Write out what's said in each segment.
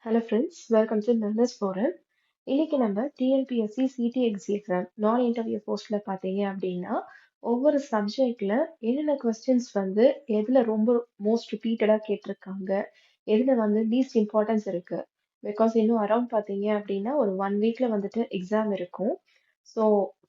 Hello friends, welcome to learners forum. இன்னைக்கு நம்ம TNPSC சிடிஎக்ஸி exam நான் இன்டர்வியூ போஸ்ட்ல பார்த்தீங்க அப்படின்னா ஒவ்வொரு சப்ஜெக்ட்ல என்னென்ன கொஸ்டின்ஸ் வந்து எதுல ரொம்ப மோஸ்ட் ரிப்பீட்டடா கேட்டிருக்காங்க, எதுல வந்து லீஸ்ட் இம்பார்ட்டன்ஸ் இருக்கு. பிகாஸ் இன்னும் அரௌண்ட் பார்த்தீங்க அப்படின்னா ஒரு 1 வீக்ல வந்துட்டு எக்ஸாம் இருக்கும். ஸோ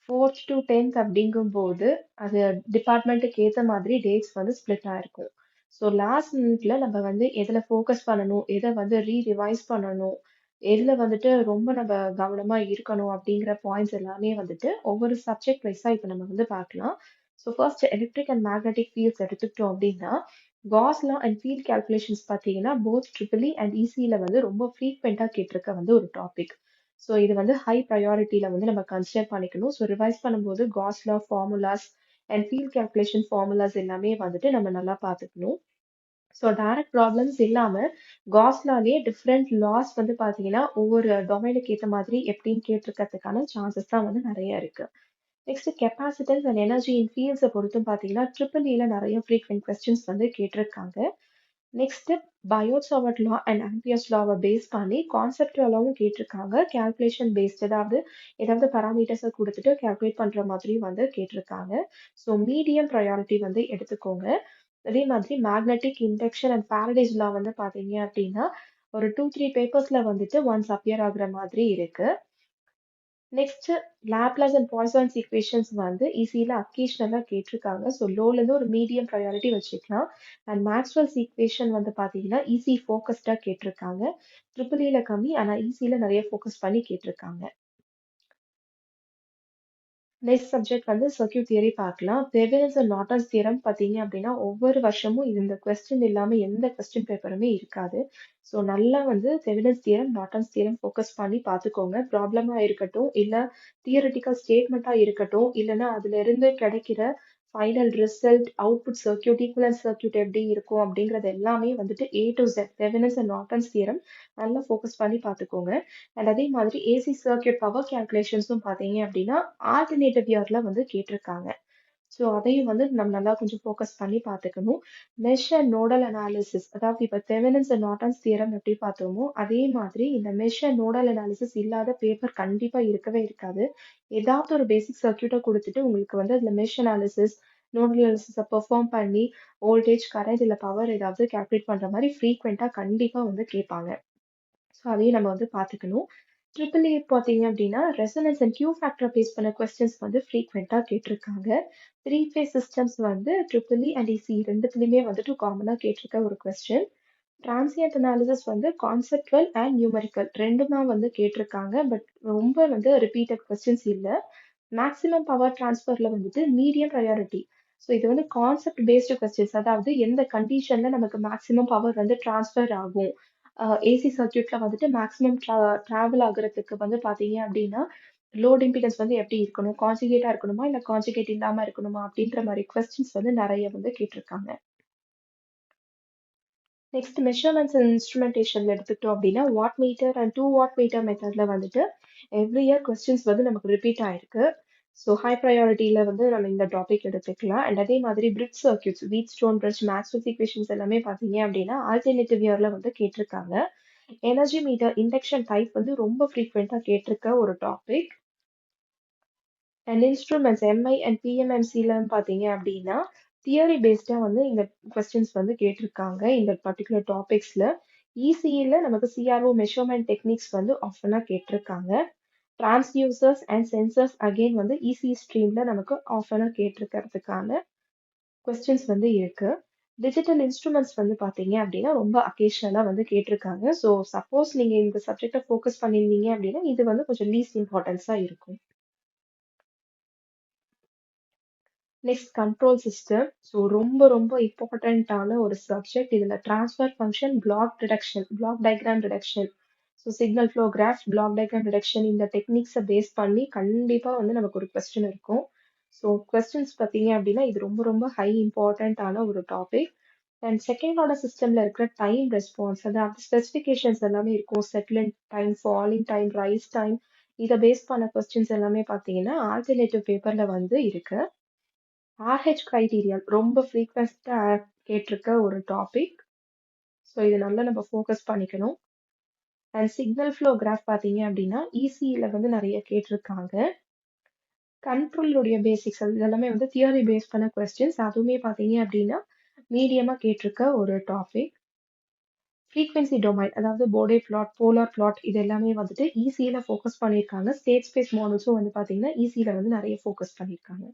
ஃபோர்த் டு டென்த் அப்படிங்கும்போது அது டிபார்ட்மெண்ட்டுக்கு ஏற்ற மாதிரி டேட்ஸ் வந்து ஸ்ப்ளிட் ஆயிருக்கும். ஸோ லாஸ்ட் மினிட்ல நம்ம வந்து எதுல ஃபோக்கஸ் பண்ணணும், எதை வந்து ரிவைஸ் பண்ணணும், எதுல வந்துட்டு ரொம்ப நம்ம கவனமா இருக்கணும் அப்படிங்கிற பாயிண்ட்ஸ் எல்லாமே வந்துட்டு ஒவ்வொரு சப்ஜெக்ட் வைஸா இப்போ நம்ம வந்து பார்க்கலாம். So first electric and magnetic fields எடுத்துக்கிட்டோம் அப்படின்னா cos law and field calculations பார்த்தீங்கன்னா போத் ட்ரிபிள் அண்ட் இசியில வந்து ரொம்ப ஃப்ரீக்வெண்ட்டாக கேட்டிருக்க வந்து ஒரு டாபிக். ஸோ இது வந்து ஹை ப்ரையாரிட்டியில வந்து நம்ம கன்சிடர் பண்ணிக்கணும். ஸோ ரிவைஸ் பண்ணும்போது cos law formulas and field calculation formulas எல்லாமே வந்துட்டு நம்ம நல்லா பார்த்துக்கணும். ஸோ டைரக்ட் ப்ராப்ளம்ஸ் இல்லாம காஸ்லாலே டிஃப்ரெண்ட் லாஸ் வந்து பார்த்தீங்கன்னா ஒவ்வொரு டொமைனுக்கு ஏற்ற மாதிரி எப்படின்னு கேட்டிருக்கிறதுக்கான சான்சஸ் தான் வந்து நிறைய இருக்கு. Next capacitance and energy in ஃபீல்ட்ஸை பொறுத்தும் பார்த்தீங்கன்னா ட்ரிபிள் இல நிறைய ஃப்ரீக்வெண்ட் கொஸ்டின்ஸ் வந்து கேட்டிருக்காங்க. Next Biot Savart law and Ampere's லாவை பேஸ் பண்ணி கான்செப்டுவலாவும் கேட்டிருக்காங்க. கால்குலேஷன் பேஸ்ட் ஏதாவது பராமீட்டர்ஸை கொடுத்துட்டு கால்குலேட் பண்ற மாதிரி வந்து கேட்டிருக்காங்க. ஸோ மீடியம் ப்ரையாரிட்டி வந்து எடுத்துக்கோங்க. அதே மாதிரி மேக்னெட்டிக் இண்டக்ஷன் அண்ட் ஃபாரடேஸ் லா வந்து பாத்தீங்க அப்படின்னா ஒரு 2-3 பேப்பர்ஸ்ல வந்துட்டு ஒன்ஸ் அப்பியர் ஆகுற மாதிரி இருக்கு. Next Laplace and Poisson's equations வந்து ஈஸியில அக்கேஷனலா கேட்டிருக்காங்க. ஸோ லோல இருந்து ஒரு மீடியம் ப்ரையாரிட்டி வச்சுக்கலாம். அண்ட் மேக்ஸ்வெல்ஸ் ஈக்குவேஷன் வந்து பாத்தீங்கன்னா ஈஸி ஃபோக்கஸ்டா கேட்டிருக்காங்க. ட்ரிபிள் இல கம்மி ஆனா ஈஸியில நிறைய ஃபோக்கஸ் பண்ணி கேட்டிருக்காங்க. நெக்ஸ்ட் சப்ஜெக்ட் வந்து சர்க்யூட் தியரி பார்க்கலாம். தெவெனின்ஸ் அண்ட் நார்டன்ஸ் தியரம் பார்த்தீங்க அப்படின்னா ஒவ்வொரு வருஷமும் இந்த கொஸ்டின் இல்லாம எந்த கொஸ்டின் பேப்பருமே இருக்காது. ஸோ நல்லா வந்து Thevenin's theorem Norton's theorem focus பண்ணி பார்த்துக்கோங்க. ப்ராப்ளமா இருக்கட்டும், இல்ல தியரட்டிக்கல் ஸ்டேட்மெண்ட்டா இருக்கட்டும், இல்லைன்னா அதுல இருந்து கிடைக்கிற final result, output circuit, equivalent circuit எப்படி இருக்கும் அப்படிங்கிறது எல்லாமே வந்துட்டு A to Z Thevenin's and Norton's theorem நல்லா ஃபோக்கஸ் பண்ணி பார்த்துக்கோங்க. அண்ட் அதே மாதிரி ஏசி சர்க்யூட் பவர் கால்குலேஷன்ஸும் பார்த்தீங்க அப்படின்னா ஆல்டர்னேட்டிவ் இயர்ல வந்து கேட்டிருக்காங்க. ஸோ அதையும் வந்து நம்ம நல்லா கொஞ்சம் ஃபோக்கஸ் பண்ணி பார்த்துக்கணும். மெஷ் அண்ட் நோடல் அனாலிசிஸ், அதாவது இப்போ தெவெனின்ஸ் அண்ட் நார்டன்ஸ் தியரம் எப்படி பார்த்தோமோ அதே மாதிரி இந்த மெஷ் அண்ட் நோடல் அனாலிசிஸ் இல்லாத பேப்பர் கண்டிப்பா இருக்கவே இருக்காது. ஏதாவது ஒரு பேசிக் சர்க்யூட்டை கொடுத்துட்டு உங்களுக்கு வந்து அதுல மெஷ் அனாலிசிஸ் நோடல் அனாலிசிஸை பெர்ஃபார்ம் பண்ணி வோல்டேஜ் கரண்ட் இல்லை பவர் ஏதாவது கால்குலேட் பண்ற மாதிரி ஃப்ரீக்வெண்டா கண்டிப்பா வந்து கேட்பாங்க. ஸோ அதையும் நம்ம வந்து பார்த்துக்கணும். ட்ரிபிள் இ பார்த்தீங்க அப்படின்னா resonance and Q factor base பண்ண கொஸ்டின்ஸ் வந்து ஃப்ரீக்வெண்ட்டாக கேட்டிருக்காங்க. த்ரீ ஃபேஸ் சிஸ்டம்ஸ் வந்து ட்ரிபிள் இ அண்ட் இசி ரெண்டுத்துலையுமே வந்துட்டு காமனாக கேட்டிருக்க ஒரு கொஸ்டின். டிரான்சியன்ட் அனாலிசிஸ் வந்து கான்செப்டுவல் அண்ட் நியூமரிக்கல் ரெண்டுமா வந்து கேட்டிருக்காங்க. பட் ரொம்ப வந்து ரிப்பீட்டட் கொஸ்டின்ஸ் இல்லை. மேக்ஸிமம் பவர் டிரான்ஸ்ஃபர்ல வந்துட்டு மீடியம் ப்ரையாரிட்டி. ஸோ இது வந்து கான்செப்ட் பேஸ்டு கொஸ்டின்ஸ், அதாவது எந்த கண்டிஷன்ல நமக்கு மேக்ஸிமம் பவர் வந்து டிரான்ஸ்ஃபர் ஆகும். ஏசி சர்க்யூட்ல வந்துட்டு மேக்ஸிமம் டிராவல் ஆகுறதுக்கு வந்து பாத்தீங்க அப்படின்னா லோட் இம்பிடன்ஸ் வந்து எப்படி இருக்கணும், கான்ஜுகேட்டா இருக்கணுமா இல்ல கான்ஜுகேட் இல்லாம இருக்கணுமா அப்படின்ற மாதிரி கொஸ்டின்ஸ் வந்து நிறைய வந்து கேட்டிருக்காங்க. நெக்ஸ்ட் மெஷர்மெண்ட்ஸ் அண்ட் இன்ஸ்ட்ருமெண்டேஷன்ல எடுத்துக்கிட்டோம் அப்படின்னா watt meter and 2 watt meter மெத்தட்ல வந்துட்டு எவ்ரி இயர் கொஸ்டின்ஸ் வந்து நமக்கு ரிப்பீட் ஆயிருக்கு. ஸோ ஹை ப்ரையாரிட்டியில வந்து நம்ம இந்த டாபிக் எடுத்துக்கலாம். அண்ட் அதே மாதிரி பிரிட்ஜ் சர்க்யூட்ஸ், வீட் ஸ்டோன் பிரிட்ஜ், மேக்ஸ்வெல் ஈக்குவேஷன்ஸ் எல்லாமே பார்த்தீங்க அப்படின்னா ஆல்டர்னேட்டிவ் இயர்ல வந்து கேட்டிருக்காங்க. எனர்ஜி மீட்டர் இண்டக்ஷன் டைப் வந்து ரொம்ப ஃப்ரீக்வெண்டா கேட்டிருக்க ஒரு topic. And instruments MI and பிஎம்எம்சில பார்த்தீங்க அப்படின்னா தியரி பேஸ்டா வந்து இந்த கொஸ்டின்ஸ் வந்து கேட்டிருக்காங்க இந்த பர்டிகுலர் டாபிக்ஸ்ல. இசிஇல நமக்கு சிஆர்ஓ மெஷர்மெண்ட் டெக்னிக்ஸ் வந்து ஆஃபனா கேட்டிருக்காங்க. டிரான்ஸ்டியூசர்ஸ் அண்ட் சென்சர்ஸ் அகெயின் வந்து இசி ஸ்ட்ரீம்ல நமக்கு ஆஃபனா கேட்டிருக்கிறதுக்கான கொஸ்டின்ஸ் வந்து இருக்கு. டிஜிட்டல் இன்ஸ்ட்ருமெண்ட்ஸ் வந்து பார்த்தீங்க அப்படின்னா ரொம்ப அக்கேஷனலா வந்து கேட்டிருக்காங்க. ஸோ சப்போஸ் நீங்க இந்த சப்ஜெக்டை ஃபோக்கஸ் பண்ணியிருந்தீங்க அப்படின்னா இது வந்து கொஞ்சம் லீஸ்ட் இம்பார்ட்டன்ஸா இருக்கும். Next control system. ஸோ ரொம்ப ரொம்ப இம்பார்ட்டண்ட்டான ஒரு சப்ஜெக்ட். இதுல transfer function, block reduction, block diagram reduction, so signal flow graph, block diagram reduction இந்த டெக்னிக்ஸை பேஸ் பண்ணி கண்டிப்பா வந்து நமக்கு ஒரு கொஸ்டின் இருக்கும். ஸோ கொஸ்டின்ஸ் பார்த்தீங்க அப்படின்னா இது ரொம்ப ரொம்ப ஹை இம்பார்ட்டண்ட்டான ஒரு டாபிக். அண்ட் செகண்ட் ஆர்டர் சிஸ்டம்ல இருக்கிற டைம் ரெஸ்பான்ஸ், அதாவது ஸ்பெசிஃபிகேஷன்ஸ் எல்லாமே இருக்கும். Settle time, falling time, rise time, இதை பேஸ் பண்ண கொஸ்டின்ஸ் எல்லாமே பார்த்தீங்கன்னா ஆல்டர்னேட்டிவ் பேப்பர்ல வந்து இருக்கு. ஆர்ஹெச் கிரைட்டீரியா ரொம்ப ஃப்ரீக்வெண்டா கேட்டிருக்க ஒரு டாபிக். ஸோ இது நல்லா நம்ம ஃபோக்கஸ் பண்ணிக்கணும். அண்ட் சிக்னல் ஃப்ளோ கிராஃப் பார்த்தீங்க அப்படின்னா இசிஇல வந்து நிறைய கேட்டிருக்காங்க. கண்ட்ரோலுடைய பேசிக்ஸ் அது எல்லாமே வந்து தியரி பேஸ் பண்ண கொஸ்டின்ஸ். அதுவுமே பார்த்தீங்க அப்படின்னா மீடியமா கேட்டிருக்க ஒரு டாபிக். ஃப்ரீக்வன்சி டொமைன் அதாவது போர்டே பிளாட், போலார் பிளாட் இது எல்லாமே வந்துட்டு இசியில ஃபோக்கஸ் பண்ணியிருக்காங்க. ஸ்டேட் ஸ்பேஸ் மாடல்ஸும் வந்து பார்த்தீங்கன்னா இசியில வந்து நிறைய ஃபோக்கஸ் பண்ணியிருக்காங்க.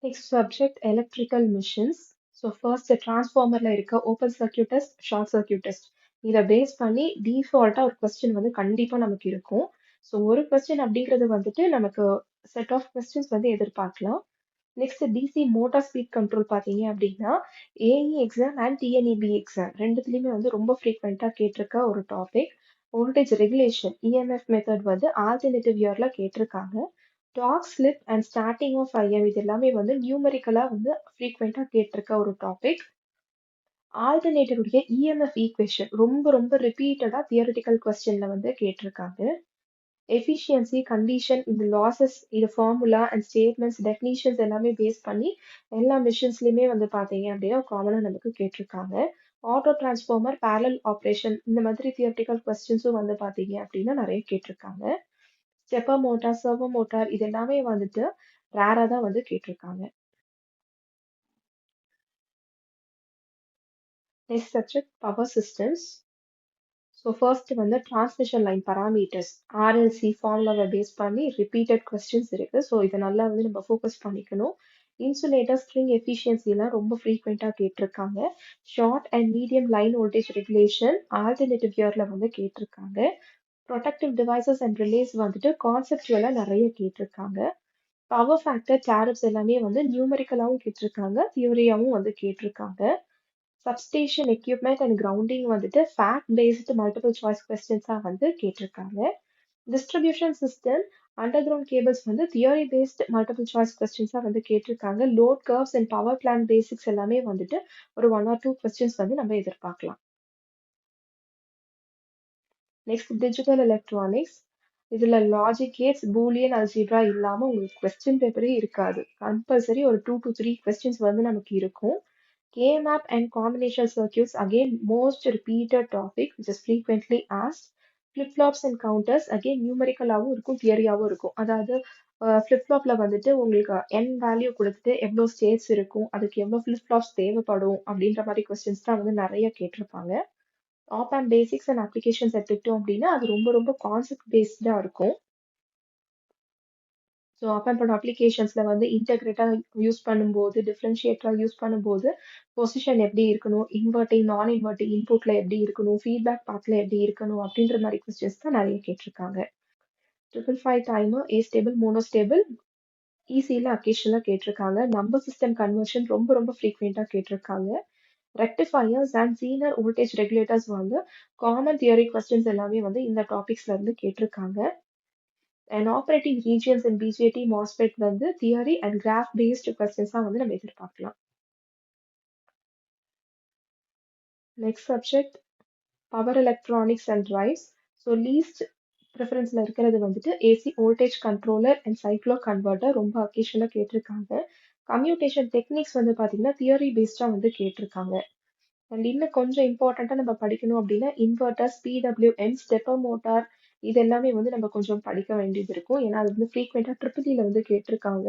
Next subject electrical machines. So first டிரான்ஸ்ஃபார்மர்ல இருக்க open circuit test, short circuit test இதை பேஸ் பண்ணி டிஃபால்ட்டா ஒரு கொஸ்டின் வந்து கண்டிப்பா நமக்கு இருக்கும். ஸோ ஒரு கொஸ்டின் அப்படிங்கிறது வந்துட்டு நமக்கு செட் ஆஃப் கொஸ்டின்ஸ் வந்து எதிர்பார்க்கலாம். Next DC motor speed control பார்த்தீங்க அப்படின்னா AE exam and TNEB exam ரெண்டுத்துலையுமே வந்து ரொம்ப ஃப்ரீக்வெண்ட்டாக கேட்டிருக்க ஒரு topic. Voltage regulation EMF method வந்து ஆல்டர்னேட்டிவ் இயர்ல கேட்டிருக்காங்க. Torque slip and starting of IM இது எல்லாமே வந்து நியூமரிக்கலா வந்து ஃப்ரீக்வெண்ட்டாக கேட்டிருக்க ஒரு டாபிக். ஆல்டர்னேட்டிவுடைய இஎம்எஃப் ஈக்குவேஷன் ரொம்ப ரொம்ப ரிப்பீட்டடா தியரிட்டிக்கல் கொஸ்டின்ல வந்து கேட்டிருக்காங்க. எஃபிஷியன்சி கண்டிஷன் இந்த லாசஸ் இது ஃபார்முலா அண்ட் ஸ்டேட்மெண்ட்ஸ் டெஃபினிஷன்ஸ் எல்லாமே பேஸ் பண்ணி எல்லா மிஷின்ஸ்லயுமே வந்து பாத்தீங்க அப்படின்னா காமனா நமக்கு கேட்டிருக்காங்க. ஆட்டோ டிரான்ஸ்ஃபார்மர் பேரலல் ஆப்ரேஷன் இந்த மாதிரி தியரிட்டிக்கல் கொஸ்டின்ஸும் வந்து பாத்தீங்க அப்படின்னா நிறைய கேட்டிருக்காங்க. ஸ்டெப்பர் மோட்டார், சர்வோ மோட்டார் இது எல்லாமே வந்துட்டு ரேரா தான் வந்து கேட்டிருக்காங்க. Next subject power systems. So first வந்து டிரான்ஸ்மிஷன் லைன் பராமீட்டர்ஸ் ஆர்எல்சி ஃபார்முலாவை பேஸ் பண்ணி ரிப்பீட்டட் கொஸ்டின்ஸ் இருக்கு. ஸோ இதை நல்லா வந்து நம்ம ஃபோக்கஸ் பண்ணிக்கணும். இன்சுலேட்டர் ஸ்ட்ரிங் எஃபிஷியன்சி எல்லாம் ரொம்ப ஃப்ரீக்வெண்ட்டாக கேட்டிருக்காங்க. Short and medium line voltage regulation alternative இயர்ல வந்து கேட்டிருக்காங்க. ப்ரொடக்டிவ் டிவைசஸ் அண்ட் ரிலேஸ் வந்துட்டு கான்செப்டுவலா நிறைய கேட்டிருக்காங்க. பவர் ஃபேக்டர் டேரிஃப்ஸ் எல்லாமே வந்து நியூமரிக்கலாவும் கேட்டிருக்காங்க, தியரியாவும் வந்து கேட்டிருக்காங்க. சப்ஸ்டேஷன் எக்யூப்மெண்ட் அண்ட் கிரவுண்டிங் வந்துட்டு ஃபேக்ட் பேஸ்டு மல்டிபிள் சாய்ஸ் கொஸ்டின்ஸா வந்து கேட்டிருக்காங்க. Distribution system under ground cables வந்து தியரி பேஸ்ட் மல்டிபிள் சாய்ஸ் கொஸ்டின்ஸா வந்து கேட்டிருக்காங்க. Load curves and power plan basics எல்லாமே வந்துட்டு ஒரு 1 or 2 கொஸ்டின்ஸ் வந்து நம்ம எதிர்பார்க்கலாம். Next digital electronics. இதுல லாஜிக் கேட்ஸ், பூலியன் அல்ஜிப்ரா இல்லாம உங்களுக்கு கொஸ்டின் பேப்பரே இருக்காது. கம்பல்சரி ஒரு 2 to 3 கொஸ்டின்ஸ் வந்து நமக்கு இருக்கும். K-map and combination circuits again most repeated topic which is frequently asked. Flip-flops and counters again numerical-ஆவும் இருக்கும், தியரியாவும் இருக்கும். அதாவது flip-flopல வந்துட்டு உங்களுக்கு n வேல்யூ கொடுத்துட்டு எவ்வளோ ஸ்டேட்ஸ் இருக்கும், அதுக்கு எவ்வளோ flip-flops தேவைப்படும் அப்படின்ற மாதிரி கொஸ்டின்ஸ் தான் வந்து நிறைய கேட்டிருப்பாங்க. Op amp basics and applications எடுத்துக்கிட்டோம் அப்படின்னா அது ரொம்ப ரொம்ப கான்செப்ட் பேஸ்டா இருக்கும். ஸோ ஆப் அண்ட் அப்ளிகேஷன்ஸ்ல வந்து இன்டகிரேட்டா யூஸ் பண்ணும்போது டிஃப்ரென்ஷியேட்டரா யூஸ் பண்ணும்போது பொசிஷன் எப்படி இருக்கணும், இன்வெர்ட்டிங் நான் இன்வெர்ட்டிங் இன்புட்ல எப்படி இருக்கணும், ஃபீட்பேக் பாத்ல எப்படி இருக்கணும் அப்படின்ற மாதிரி கொஸ்டின்ஸ் தான் நிறைய கேட்டிருக்காங்க. 555 டைமர் ஏ ஸ்டேபிள் மோனோஸ்டேபிள் ஈஸியில் அக்கேஷனில் கேட்டிருக்காங்க. நம்பர் சிஸ்டம் கன்வர்ஷன் ரொம்ப ரொம்ப ஃப்ரீக்வெண்ட்டாக கேட்டிருக்காங்க. Rectifiers and zener voltage regulators வந்து காமன் தியரி கொஸ்டின்ஸ் எல்லாமே வந்து இந்த டாபிக்ஸ்ல இருந்து கேட்டிருக்காங்க. And operating regions and BJT MOSFET வந்து தியரி அண்ட் கிராஃப் பேஸ்டு கொஸ்டின்ஸாக வந்து நம்ம எதிர்பார்க்கலாம். Next subject power electronics and drives. So least ப்ரிஃபரன்ஸில் இருக்கிறது வந்துட்டு AC voltage controller and cycloconverter ரொம்ப அக்கேஷனாக கேட்டிருக்காங்க. கம்யூட்டேஷன் டெக்னிக்ஸ் வந்து பார்த்தீங்கன்னா தியரி பேஸ்டாக வந்து கேட்டிருக்காங்க. அண்ட் இன்னும் கொஞ்சம் இம்பார்ட்டண்ட்டாக நம்ம படிக்கணும் அப்படின்னா இன்வெர்டர்ஸ், பிடபிள்யூஎம், ஸ்டெப்பர் மோட்டார் இது எல்லாமே வந்து நம்ம கொஞ்சம் படிக்க வேண்டியது இருக்கும். ஏன்னா அது வந்து ஃப்ரீக்வெண்ட்டாக ட்ரிபிள் வந்து கேட்டிருக்காங்க.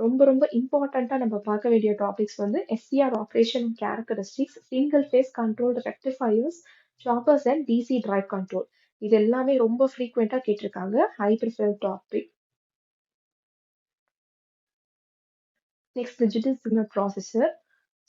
ரொம்ப ரொம்ப இம்பார்ட்டண்ட்டாக நம்ம பார்க்க வேண்டிய டாபிக்ஸ் வந்து SCR operation characteristics, single phase control rectifiers, choppers and DC drive control இது எல்லாமே ரொம்ப ஃப்ரீக்வெண்ட்டாக கேட்டிருக்காங்க. High preference topic. Next digital signal processor.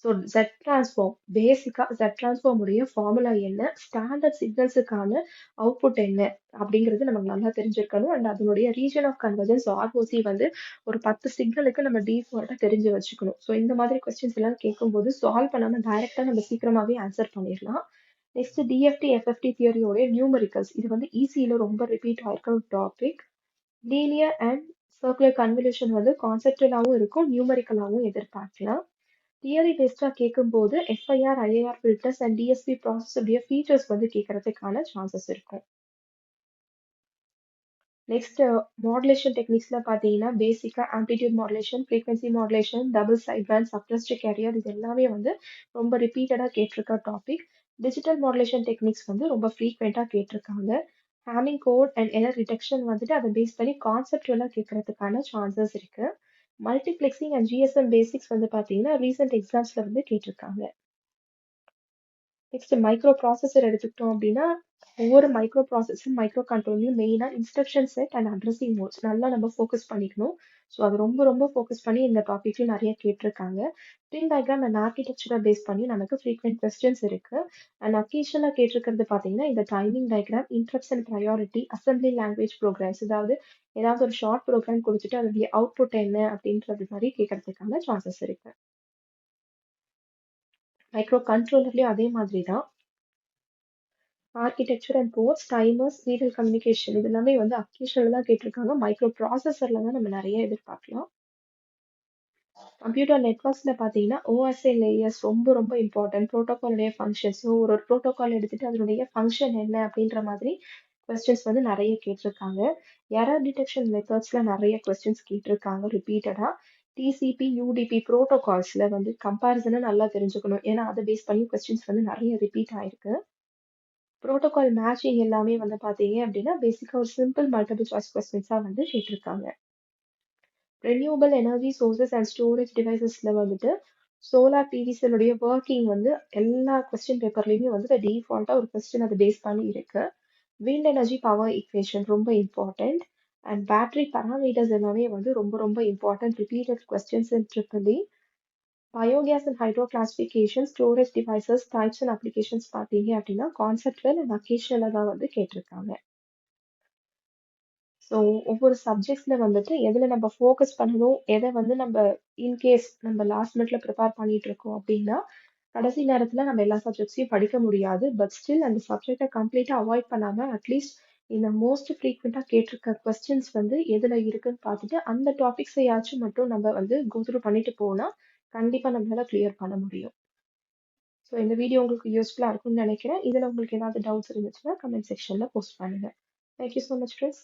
So Z transform பேசிக்காக Z டிரான்ஸ்ஃபார்ம் உடைய ஃபார்முலா என்ன, ஸ்டாண்டர்ட் சிக்னல்ஸுக்கான அவுட்புட் என்ன அப்படிங்கிறது நமக்கு நல்லா தெரிஞ்சிருக்கணும். அண்ட் அதனுடைய ரீஜன் ஆஃப் கன்வர்ஜன்ஸ் ஆர்ஓசி வந்து ஒரு 10 சிக்னலுக்கு நம்ம டிஃபால்ட்டாக தெரிஞ்சு வச்சுக்கணும். ஸோ இந்த மாதிரி கொஸ்டின்ஸ் எல்லாம் கேட்கும்போது சால்வ் பண்ணாமல் டைரெக்டாக நம்ம சீக்கிரமாகவே ஆன்சர் பண்ணிடலாம். நெக்ஸ்ட் டிஎஃப்டி எஃப்எஃப்டி தியரியோடைய நியூமரிக்கல்ஸ் இது வந்து ஈஸியில் ரொம்ப ரிப்பீட் ஆயிருக்க ஒரு topic. Linear and circular convolution வந்து கான்செப்டுவலாகவும் இருக்கும், நியூமரிக்கலாகவும் எதிர்பார்க்கலாம். தியரி பேஸ்டா கேட்கும்போது FIR, IIR filters and DSP process உடைய ஃபீச்சர்ஸ் வந்து கேட்கறதுக்கான சான்சஸ் இருக்கும். நெக்ஸ்ட் மாடுலேஷன் டெக்னிக்ஸ்ல பார்த்தீங்கன்னா பேசிக்கா amplitude modulation, frequency modulation, double side band, suppressed carrier இது எல்லாமே வந்து ரொம்ப ரிப்பீட்டடா கேட்டிருக்க டாபிக். டிஜிட்டல் மாடுலேஷன் டெக்னிக்ஸ் வந்து ரொம்ப ஃப்ரீக்வெண்டா கேட்டிருக்காங்க. Hamming code and error detection வந்துட்டு அதை பேஸ் பண்ணி கான்செப்டுவலா கேட்கறதுக்கான சான்சஸ் இருக்கு. மல்டிப்ளெக்சிங் அண்ட் ஜிஎஸ்எம் பேசிக்ஸ் வந்து பார்த்தீங்கன்னா ரீசெண்ட் எக்ஸாம்ஸ்ல வந்து கேட்டிருக்காங்க. நெக்ஸ்ட் மைக்ரோ ப்ராசஸர் எடுத்துக்கிட்டோம் அப்படின்னா ஒவ்வொரு மைக்ரோ ப்ராசஸர் மைக்ரோ கண்ட்ரோல்லையும் மெயினாக instruction set and addressing modes நல்லா நம்ம ஃபோக்கஸ் பண்ணிக்கணும். ஸோ அது ரொம்ப ரொம்ப ஃபோக்கஸ் பண்ணி இந்த டாபிக்லையும் நிறைய கேட்டிருக்காங்க. பின் டயக்ராம் அண்ட் ஆர்கிடெக்சரை பேஸ் பண்ணி நமக்கு ஃப்ரீக்வெண்ட் கொஸ்டின்ஸ் இருக்கு. அண்ட் அக்கேஷனாக கேட்டிருக்கிறது பார்த்தீங்கன்னா இந்த timing diagram, interrupts and priority, assembly language programs ஏதாவது ஒரு ஷார்ட் ப்ரோக்ராம் கொடுத்துட்டு அதோடைய அவுட்புட் என்ன அப்படின்றது மாதிரி கேட்கறதுக்கான சான்சஸ் இருக்கு. மைக்ரோ கண்ட்ரோலர்லயும் அதே மாதிரி தான். Architecture and ports, timers, serial communication இது எல்லாமே வந்து அக்கேஷனல் தான் கேட்டிருக்காங்க. மைக்ரோ ப்ராசஸர்ல தான் நம்ம நிறைய எதிர்பார்க்கலாம். கம்ப்யூட்டர் நெட்ஒர்க்ஸ்ல பார்த்தீங்கன்னா ஓஎஸ்ஐ லேயர்ஸ் ரொம்ப ரொம்ப இம்பார்ட்டன்ட். ப்ரோட்டோகாலுடைய ஃபங்க்ஷன்ஸ் ஒரு ப்ரோட்டோகால் எடுத்துட்டு அதனுடைய ஃபங்க்ஷன் என்ன அப்படின்ற மாதிரி கொஸ்டின்ஸ் வந்து நிறைய கேட்டிருக்காங்க. எரர் டிடெக்ஷன் மெத்தட்ஸ்ல நிறைய கொஸ்டின்ஸ் கேட்டிருக்காங்க ரிப்பீட்டடா. டிசிபி, யூடிபி ப்ரோட்டோகால்ஸ்ல வந்து கம்பேரிசனை நல்லா தெரிஞ்சுக்கணும். ஏன்னா அதை பேஸ் பண்ணி கொஸ்டின்ஸ் வந்து நிறைய ரிப்பீட் ஆயிருக்கு. புரோட்டோகால் மேட்சிங் எல்லாமே வந்து பார்த்தீங்க அப்படின்னா பேசிக்கா ஒரு சிம்பிள் மல்டிபிள் சாய்ஸ் கொஸ்டின்ஸா வந்து கேட்டிருக்காங்க. Renewable energy sources and storage டிவைசஸ்ல வந்துட்டு சோலார் பிவி செல்லுடைய ஒர்க்கிங் வந்து எல்லா கொஸ்டின் பேப்பர்லயுமே வந்து டிஃபால்ட்டா ஒரு கொஸ்டின் அதை பேஸ் பண்ணி இருக்கு. விண்ட் எனர்ஜி பவர் ஈக்குவேஷன் ரொம்ப இம்பார்ட்டன்ட். அண்ட் பேட்டரி பராமீட்டர்ஸ் எல்லாமே வந்து ரொம்ப ரொம்ப important. Repeated questions in triple. Biogas and hydro classification, storage devices, types and applications பார்த்தீங்க அப்படின்னா கான்செப்டுவல் அண்ட் அக்கேஷனலாக தான் வந்து கேட்டிருக்காங்க. ஸோ ஒவ்வொரு சப்ஜெக்ட்ஸ்ல வந்துட்டு எதில் நம்ம ஃபோக்கஸ் பண்ணணும், எதை வந்து நம்ம இன்கேஸ் நம்ம லாஸ்ட் மினிட்ல ப்ரிப்பேர் பண்ணிட்டு இருக்கோம் அப்படின்னா கடைசி நேரத்தில் நம்ம எல்லா சப்ஜெக்ட்ஸையும் படிக்க முடியாது. பட் ஸ்டில் அந்த சப்ஜெக்டை கம்ப்ளீட்டாக அவாய்ட் பண்ணாமல் அட்லீஸ்ட் இந்த மோஸ்ட் ஃப்ரீக்வெண்ட்டாக கேட்டிருக்க கொஸ்டின்ஸ் வந்து எதில் இருக்குன்னு பார்த்துட்டு அந்த டாபிக்ஸையாச்சும் மட்டும் நம்ம வந்து கோத்ரூ பண்ணிட்டு போனால் கண்டிப்பாக நம்மளால கிளியர் பண்ண முடியும். ஸோ இந்த வீடியோ உங்களுக்கு யூஸ்ஃபுல்லாக இருக்கும்னு நினைக்கிறேன். இதில் உங்களுக்கு ஏதாவது டவுட்ஸ் இருந்துச்சுன்னா கமெண்ட் செக்ஷனில் போஸ்ட் பண்ணுங்க. Thank you so much friends.